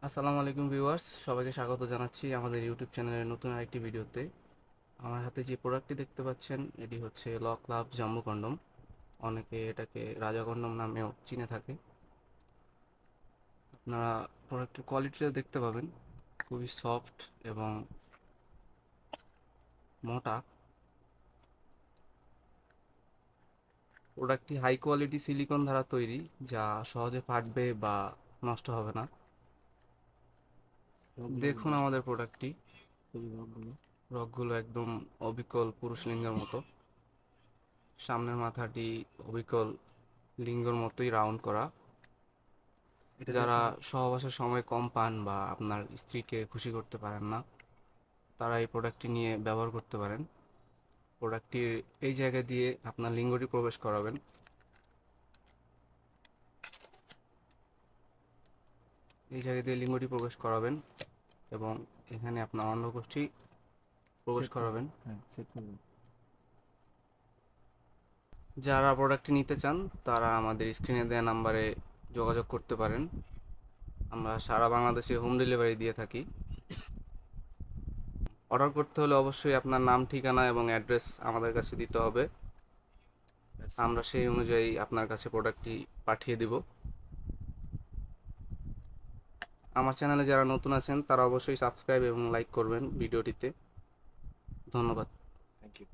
আসসালামু আলাইকুম ভিউয়ার্স, সবাইকে স্বাগত জানাচ্ছি আমাদের ইউটিউব চ্যানেলের নতুন আরেকটি ভিডিওতে। আমার হাতে যে প্রোডাক্টটি দেখতে পাচ্ছেন এটি হচ্ছে ল ক্লাব জাম্বো কন্ডম। অনেকে এটাকে রাজা কন্ডম নামেও চিনে থাকে। আপনারা প্রোডাক্টের কোয়ালিটিটা দেখতে পাবেন, খুবই সফট এবং মোটা। প্রোডাক্টটি হাই কোয়ালিটি সিলিকন দ্বারা তৈরি, যা সহজে ফাটবে বা নষ্ট হবে না। দেখুন আমাদের প্রোডাক্টটি, রগগুলো একদম অবিকল পুরুষ লিঙ্গের মতো। সামনের মাথাটি অবিকল লিঙ্গর মতোই রাউন্ড করা। যারা সহবাসের সময় কম পান বা আপনার স্ত্রীকে খুশি করতে পারেন না, তারা এই প্রোডাক্টটি নিয়ে ব্যবহার করতে পারেন। প্রোডাক্টটির এই জায়গা দিয়ে আপনার লিঙ্গটি প্রবেশ করাবেন। এই জায়গা দিয়ে লিঙ্গটি প্রবেশ করাবেন এবং এখানে আপনার অন্ডকোষটি প্রবেশ করাবেন। যারা প্রোডাক্টটি নিতে চান তারা আমাদের স্ক্রিনে দেওয়া নাম্বারে যোগাযোগ করতে পারেন। আমরা সারা বাংলাদেশে হোম ডেলিভারি দিয়ে থাকি। অর্ডার করতে হলে অবশ্যই আপনার নাম, ঠিকানা এবং অ্যাড্রেস আমাদের কাছে দিতে হবে। আমরা সেই অনুযায়ী আপনার কাছে প্রোডাক্টটি পাঠিয়ে দিব। আমার চ্যানেলে যারা নতুন আছেন তারা অবশ্যই সাবস্ক্রাইব এবং লাইক করবেন ভিডিওটিতে। ধন্যবাদ। Thank you.